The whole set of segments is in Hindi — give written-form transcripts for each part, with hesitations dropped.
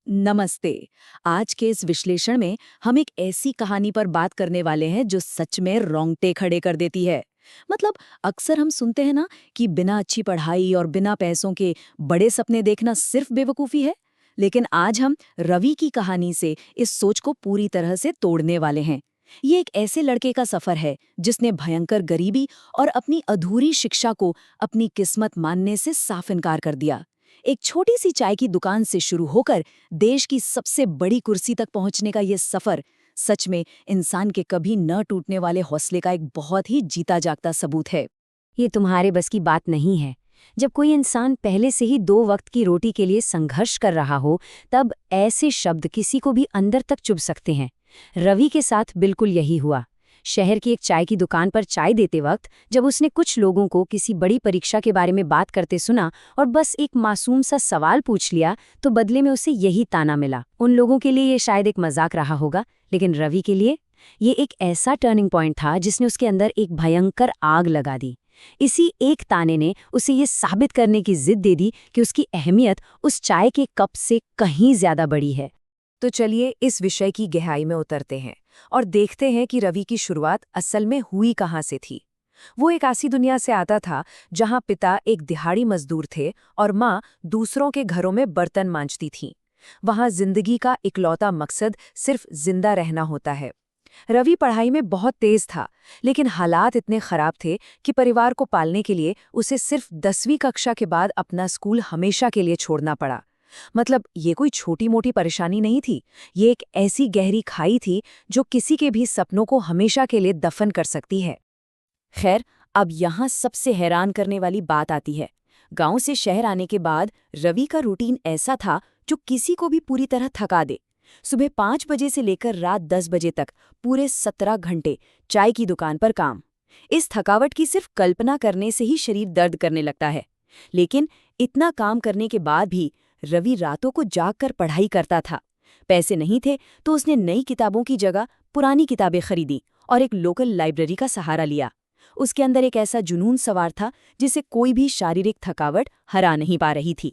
नमस्ते। आज के इस विश्लेषण में हम एक ऐसी कहानी पर बात करने वाले हैं जो सच में रोंगटे खड़े कर देती है। मतलब अक्सर हम सुनते हैं ना कि बिना अच्छी पढ़ाई और बिना पैसों के बड़े सपने देखना सिर्फ बेवकूफ़ी है। लेकिन आज हम रवि की कहानी से इस सोच को पूरी तरह से तोड़ने वाले हैं। ये एक ऐसे लड़के का सफर है जिसने भयंकर गरीबी और अपनी अधूरी शिक्षा को अपनी किस्मत मानने से साफ इनकार कर दिया। एक छोटी सी चाय की दुकान से शुरू होकर देश की सबसे बड़ी कुर्सी तक पहुंचने का ये सफर सच में इंसान के कभी न टूटने वाले हौसले का एक बहुत ही जीता जागता सबूत है। ये तुम्हारे बस की बात नहीं है। जब कोई इंसान पहले से ही 2 वक्त की रोटी के लिए संघर्ष कर रहा हो, तब ऐसे शब्द किसी को भी अंदर तक चुभ सकते हैं। रवि के साथ बिल्कुल यही हुआ। शहर की एक चाय की दुकान पर चाय देते वक्त जब उसने कुछ लोगों को किसी बड़ी परीक्षा के बारे में बात करते सुना और बस एक मासूम सा सवाल पूछ लिया, तो बदले में उसे यही ताना मिला। उन लोगों के लिए ये शायद एक मजाक रहा होगा, लेकिन रवि के लिए ये एक ऐसा टर्निंग पॉइंट था जिसने उसके अंदर एक भयंकर आग लगा दी। इसी एक ताने ने उसे ये साबित करने की जिद दे दी कि उसकी अहमियत उस चाय के कप से कहीं ज्यादा बड़ी है। तो चलिए इस विषय की गहराई में उतरते हैं और देखते हैं कि रवि की शुरुआत असल में हुई कहाँ से थी। वो एक ऐसी दुनिया से आता था जहाँ पिता एक दिहाड़ी मजदूर थे और माँ दूसरों के घरों में बर्तन मांजती थीं। वहाँ जिंदगी का इकलौता मकसद सिर्फ जिंदा रहना होता है। रवि पढ़ाई में बहुत तेज था, लेकिन हालात इतने खराब थे कि परिवार को पालने के लिए उसे सिर्फ 10वीं कक्षा के बाद अपना स्कूल हमेशा के लिए छोड़ना पड़ा। मतलब ये कोई छोटी मोटी परेशानी नहीं थी, ये एक ऐसी गहरी खाई थी जो किसी के भी सपनों को हमेशा के लिए दफन कर सकती है। खैर, अब यहाँ सबसे हैरान करने वाली बात आती है। गांव से शहर आने के बाद रवि का रूटीन ऐसा था जो किसी को भी पूरी तरह थका दे। सुबह 5 बजे से लेकर रात 10 बजे तक पूरे 17 घंटे चाय की दुकान पर काम। इस थकावट की सिर्फ कल्पना करने से ही शरीर दर्द करने लगता है। लेकिन इतना काम करने के बाद भी रवि रातों को जागकर पढ़ाई करता था। पैसे नहीं थे तो उसने नई किताबों की जगह पुरानी किताबें खरीदी और एक लोकल लाइब्रेरी का सहारा लिया। उसके अंदर एक ऐसा जुनून सवार था जिसे कोई भी शारीरिक थकावट हरा नहीं पा रही थी।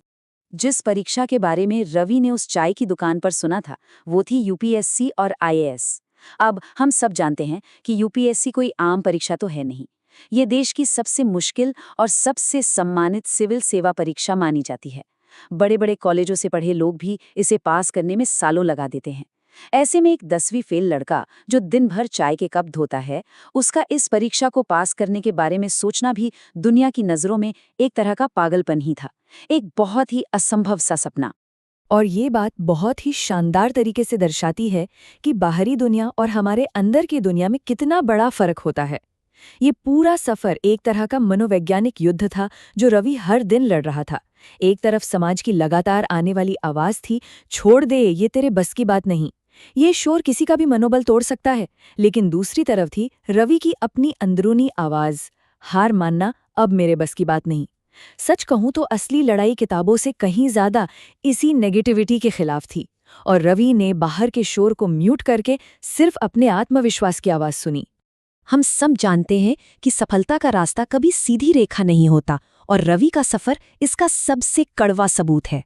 जिस परीक्षा के बारे में रवि ने उस चाय की दुकान पर सुना था, वो थी यूपीएससी और आईएएस। अब हम सब जानते हैं कि यूपीएससी कोई आम परीक्षा तो है नहीं। ये देश की सबसे मुश्किल और सबसे सम्मानित सिविल सेवा परीक्षा मानी जाती है। बड़े बड़े कॉलेजों से पढ़े लोग भी इसे पास करने में सालों लगा देते हैं। ऐसे में एक 10वीं फेल लड़का जो दिन भर चाय के कप धोता है, उसका इस परीक्षा को पास करने के बारे में सोचना भी दुनिया की नज़रों में एक तरह का पागलपन ही था, एक बहुत ही असंभव सा सपना। और ये बात बहुत ही शानदार तरीके से दर्शाती है कि बाहरी दुनिया और हमारे अंदर की दुनिया में कितना बड़ा फर्क होता है। ये पूरा सफर एक तरह का मनोवैज्ञानिक युद्ध था जो रवि हर दिन लड़ रहा था। एक तरफ समाज की लगातार आने वाली आवाज थी, छोड़ दे, ये तेरे बस की बात नहीं। ये शोर किसी का भी मनोबल तोड़ सकता है। लेकिन दूसरी तरफ थी रवि की अपनी अंदरूनी आवाज, हार मानना अब मेरे बस की बात नहीं। सच कहूं तो असली लड़ाई किताबों से कहीं ज्यादा इसी नेगेटिविटी के खिलाफ थी। और रवि ने बाहर के शोर को म्यूट करके सिर्फ अपने आत्मविश्वास की आवाज सुनी। हम सब जानते हैं कि सफलता का रास्ता कभी सीधी रेखा नहीं होता, और रवि का सफर इसका सबसे कड़वा सबूत है।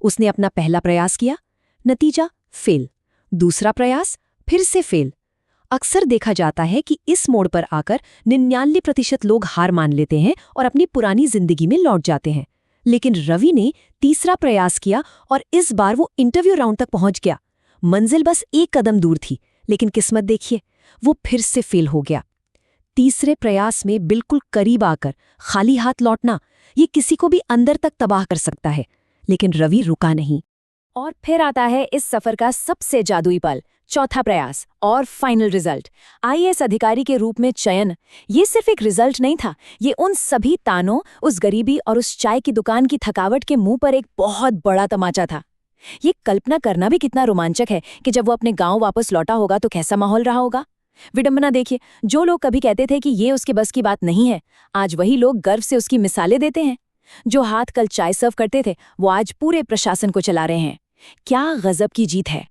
उसने अपना पहला प्रयास किया, नतीजा फेल। दूसरा प्रयास, फिर से फेल। अक्सर देखा जाता है कि इस मोड़ पर आकर 99% लोग हार मान लेते हैं और अपनी पुरानी जिंदगी में लौट जाते हैं। लेकिन रवि ने तीसरा प्रयास किया और इस बार वो इंटरव्यू राउंड तक पहुंच गया। मंजिल बस एक कदम दूर थी, लेकिन किस्मत देखिए, वो फिर से फेल हो गया। तीसरे प्रयास में बिल्कुल करीब आकर खाली हाथ लौटना, ये किसी को भी अंदर तक तबाह कर सकता है। लेकिन रवि रुका नहीं। और फिर आता है इस सफर का सबसे जादुई पल, चौथा प्रयास और फाइनल रिजल्ट, आईएएस अधिकारी के रूप में चयन। ये सिर्फ एक रिजल्ट नहीं था, ये उन सभी तानों, उस गरीबी और उस चाय की दुकान की थकावट के मुंह पर एक बहुत बड़ा तमाचा था। ये कल्पना करना भी कितना रोमांचक है कि जब वो अपने गांव वापस लौटा होगा तो कैसा माहौल रहा होगा। विडंबना देखिए, जो लोग कभी कहते थे कि ये उसके बस की बात नहीं है, आज वही लोग गर्व से उसकी मिसालें देते हैं। जो हाथ कल चाय सर्व करते थे, वो आज पूरे प्रशासन को चला रहे हैं। क्या गजब की जीत है।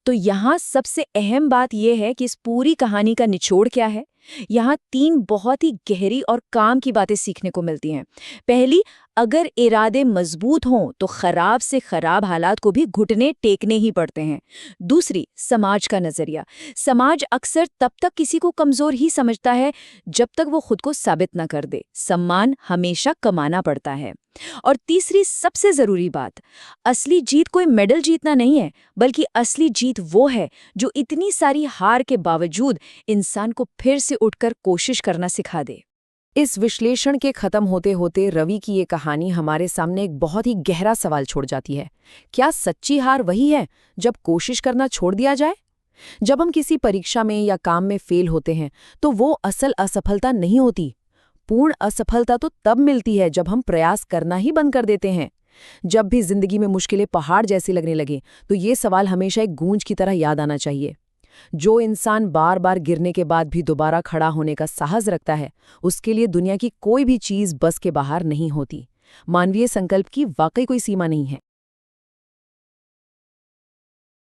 तो यहाँ सबसे अहम बात यह है कि इस पूरी कहानी का निचोड़ क्या है। यहाँ 3 बहुत ही गहरी और काम की बातें सीखने को मिलती हैं। पहली, अगर इरादे मजबूत हों तो खराब से खराब हालात को भी घुटने टेकने ही पड़ते हैं। दूसरी, समाज का नजरिया। समाज अक्सर तब तक किसी को कमजोर ही समझता है जब तक वो खुद को साबित न कर दे। सम्मान हमेशा कमाना पड़ता है। और तीसरी सबसे जरूरी बात, असली जीत कोई मेडल जीतना नहीं है, बल्कि असली जीत वो है जो इतनी सारी हार के बावजूद इंसान को फिर से उठकर कोशिश करना सिखा दे। इस विश्लेषण के खत्म होते होते रवि की ये कहानी हमारे सामने एक बहुत ही गहरा सवाल छोड़ जाती है। क्या सच्ची हार वही है जब कोशिश करना छोड़ दिया जाए? जब हम किसी परीक्षा में या काम में फेल होते हैं तो वो असल असफलता नहीं होती। पूर्ण असफलता तो तब मिलती है जब हम प्रयास करना ही बंद कर देते हैं। जब भी जिंदगी में मुश्किलें पहाड़ जैसी लगने लगे तो ये सवाल हमेशा एक गूंज की तरह याद आना चाहिए। जो इंसान बार बार गिरने के बाद भी दोबारा खड़ा होने का साहस रखता है, उसके लिए दुनिया की कोई भी चीज बस के बाहर नहीं होती। मानवीय संकल्प की वाकई कोई सीमा नहीं है।